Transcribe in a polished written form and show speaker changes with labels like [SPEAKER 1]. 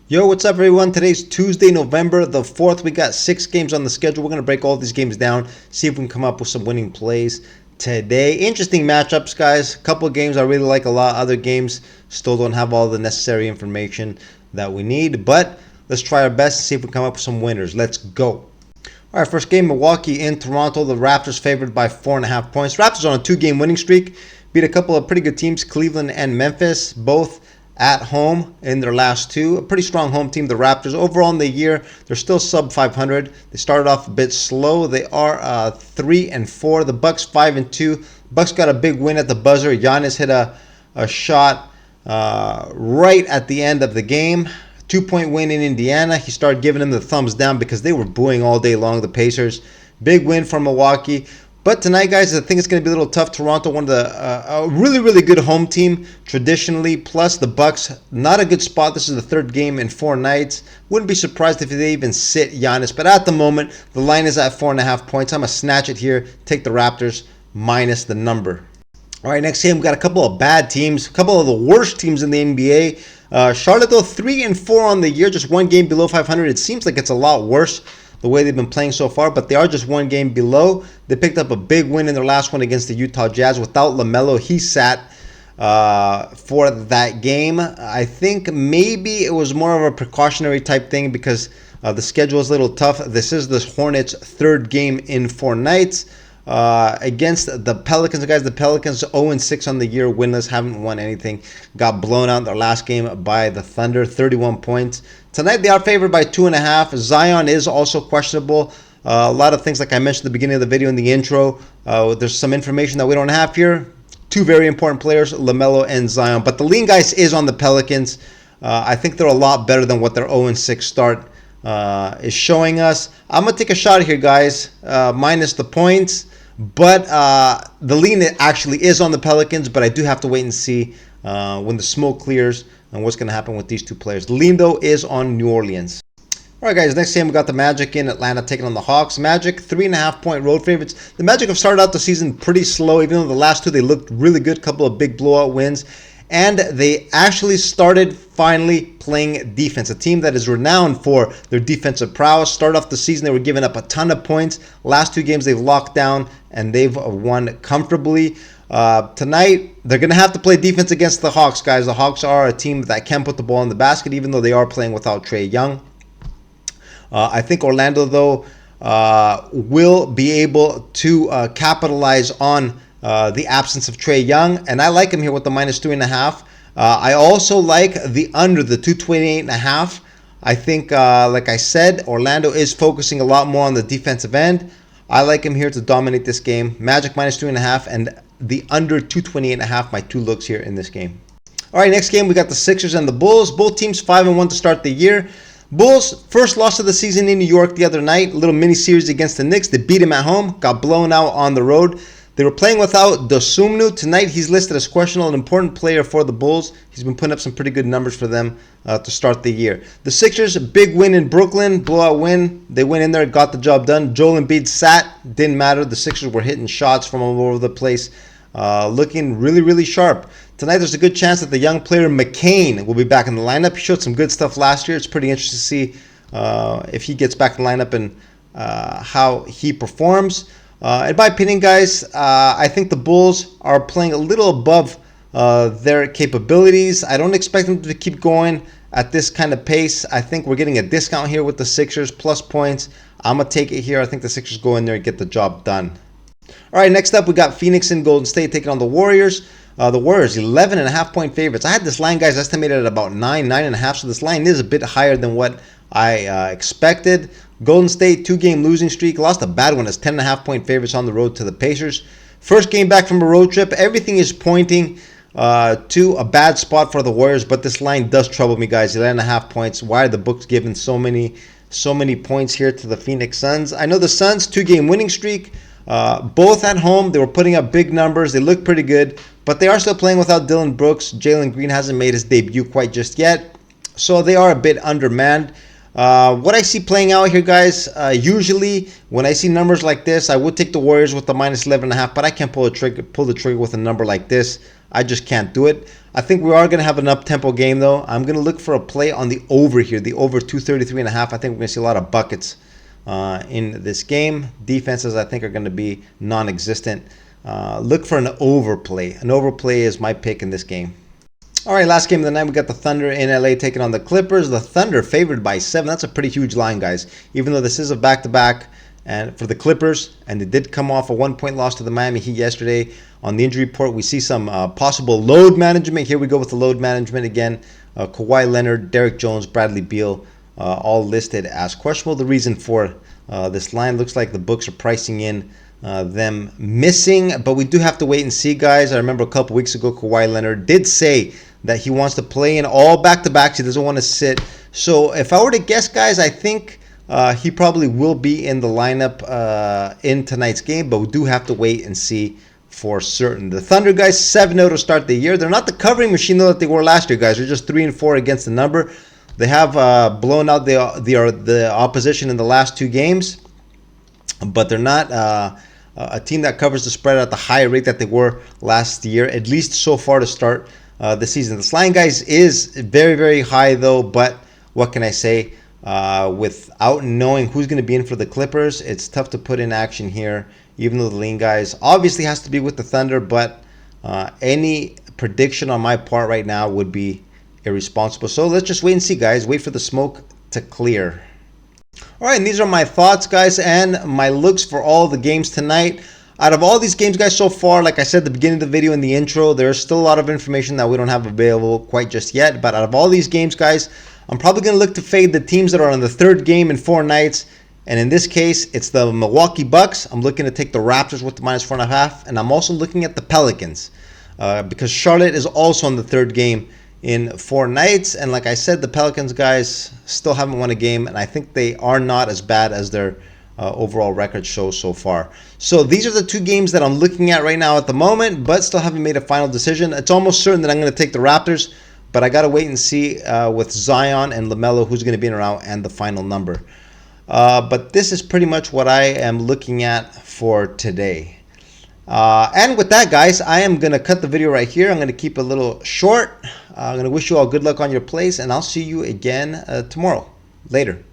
[SPEAKER 1] Yo, what's up, everyone? Today's Tuesday, November the 4th. We got 6 games on the schedule. We're going to break all these games down, see if we can come up with some winning plays today. Interesting matchups, guys. A couple of games I really like a lot. Other games still don't have all the necessary information that we need. But let's try our best and see if we can come up with some winners. Let's go. All right, first game, Milwaukee in Toronto. The Raptors favored by 4.5 points. Raptors on a 2-game winning streak. Beat a couple of pretty good teams, Cleveland and Memphis, both at home in their last two. A pretty strong home team, the Raptors. Overall in the year, they're still sub 500. They started off a bit slow. They are 3-4. The Bucks 5-2. Bucks got a big win at the buzzer. Giannis hit a shot right at the end of the game. 2-point win in Indiana. He started giving them the thumbs down because they were booing all day long, the Pacers. Big win from Milwaukee. But tonight, guys, I think it's going to be a little tough. Toronto, one of the a really, really good home team traditionally. Plus the Bucks, not a good spot. This is the third game in 4 nights. Wouldn't be surprised if they even sit Giannis. But at the moment, the line is at 4.5 points. I'm going to snatch it here. Take the Raptors minus the number. All right, next game, we've got a couple of bad teams. A couple of the worst teams in the NBA. Charlotte, though, 3-4 on the year. Just one game below 500. It seems like it's a lot worse the way they've been playing so far, but they are just one game below. They picked up a big win in their last one against the Utah Jazz. Without LaMelo, he sat for that game. I think maybe it was more of a precautionary type thing because the schedule is a little tough. This is the Hornets' third game in 4 nights. Against the Pelicans, guys. The Pelicans 0-6 on the year, winless, haven't won anything. Got blown out in their last game by the Thunder, 31 points. Tonight they are favored by 2.5. Zion is also questionable. A lot of things, like I mentioned at the beginning of the video in the intro. There's some information that we don't have here. 2 very important players, LaMelo and Zion. But the lean, guys, is on the Pelicans. I think they're a lot better than what their 0-6 start is showing us. I'm going to take a shot here, guys, minus the points. But the lean actually is on the Pelicans, but I do have to wait and see when the smoke clears and what's going to happen with these two players. The lean, though, is on New Orleans. All right, guys, next game we got the Magic in Atlanta taking on the Hawks. Magic, 3.5-point road favorites. The Magic have started out the season pretty slow, even though the last two they looked really good, couple of big blowout wins. And they actually started finally playing defense. A team that is renowned for their defensive prowess. Started off the season, they were giving up a ton of points. Last 2 games, they've locked down and they've won comfortably. Tonight, they're going to have to play defense against the Hawks, guys. The Hawks are a team that can put the ball in the basket, even though they are playing without Trae Young. I think Orlando, though, will be able to capitalize on the absence of Trae Young, and I like him here with the minus 2.5. I also like the under, the 228.5. I think, like I said, Orlando is focusing a lot more on the defensive end. I like him here to dominate this game. Magic minus 2.5 and the under 228.5. My 2 looks here in this game. All right, next game we got the Sixers and the Bulls. Both teams 5-1 to start the year. Bulls, first loss of the season in New York the other night. A little mini series against the Knicks. They beat him at home, got blown out on the road. They were playing without Dosunmu. Tonight, he's listed as questionable, an important player for the Bulls. He's been putting up some pretty good numbers for them to start the year. The Sixers, a big win in Brooklyn, blowout win. They went in there, got the job done. Joel Embiid sat, didn't matter. The Sixers were hitting shots from all over the place, looking really, really sharp. Tonight, there's a good chance that the young player McCain will be back in the lineup. He showed some good stuff last year. It's pretty interesting to see if he gets back in the lineup and how he performs. In my opinion, guys, I think the Bulls are playing a little above their capabilities. I don't expect them to keep going at this kind of pace. I think we're getting a discount here with the Sixers, plus points. I'm going to take it here. I think the Sixers go in there and get the job done. All right, next up, we got Phoenix and Golden State taking on the Warriors. The Warriors, 11.5-point favorites. I had this line, guys, estimated at about 9.5, so this line is a bit higher than what I expected. Golden State, 2-game losing streak. Lost a bad one as 10.5-point favorites on the road to the Pacers. First game back from a road trip. Everything is pointing to a bad spot for the Warriors, but this line does trouble me, guys. 11.5 points. Why are the books giving so many points here to the Phoenix Suns? I know the Suns, 2-game winning streak. Both at home. They were putting up big numbers. They look pretty good, but they are still playing without Dylan Brooks. Jalen Green hasn't made his debut quite just yet, so they are a bit undermanned. What I see playing out here, guys, usually when I see numbers like this, I would take the Warriors with the minus 11.5, but I can't pull the trigger with a number like this. I just can't do it. I think we are going to have an up-tempo game, though. I'm going to look for a play on the over here, the over 233.5. I think we're going to see a lot of buckets in this game. Defenses, I think, are going to be non-existent. Look for an overplay. An overplay is my pick in this game. All right, last game of the night, we got the Thunder in LA taking on the Clippers. The Thunder favored by 7. That's a pretty huge line, guys. Even though this is a back-to-back and for the Clippers, and they did come off a 1-point loss to the Miami Heat yesterday. On the injury report, we see some possible load management. Here we go with the load management again. Kawhi Leonard, Derek Jones, Bradley Beal, all listed as questionable. The reason for this line looks like the books are pricing in them missing, but we do have to wait and see, guys. I remember a couple weeks ago, Kawhi Leonard did say that he wants to play in all back-to-backs. He doesn't want to sit. So if I were to guess, guys, I think he probably will be in the lineup in tonight's game, but we do have to wait and see for certain. The Thunder, guys, 7-0 to start the year. They're not the covering machine, though, that they were last year, guys. They're just 3-4 against the number. They have blown out the opposition in the last 2 games, but they're not a team that covers the spread at the high rate that they were last year, at least so far to start the season. This line, guys, is very, very high, though, but what can I say? Without knowing who's going to be in for the Clippers, it's tough to put in action here, even though the lean, guys, obviously has to be with the Thunder, but any prediction on my part right now would be irresponsible. So let's just wait and see, guys. Wait for the smoke to clear. All right, and these are my thoughts, guys, and my looks for all the games tonight. Out of all these games, guys, so far, like I said at the beginning of the video in the intro, there's still a lot of information that we don't have available quite just yet. But out of all these games, guys, I'm probably going to look to fade the teams that are on the third game in 4 nights. And in this case, it's the Milwaukee Bucks. I'm looking to take the Raptors with the minus 4.5. And I'm also looking at the Pelicans because Charlotte is also on the third game in 4 nights. And like I said, the Pelicans, guys, still haven't won a game. And I think they are not as bad as their overall record shows so far. So these are the 2 games that I'm looking at right now at the moment, but still haven't made a final decision. It's almost certain that I'm going to take the Raptors, but I got to wait and see with Zion and LaMelo who's going to be in around and the final number. But this is pretty much what I am looking at for today. And with that, guys, I am going to cut the video right here. I'm going to keep it a little short. I'm going to wish you all good luck on your plays, and I'll see you again tomorrow. Later.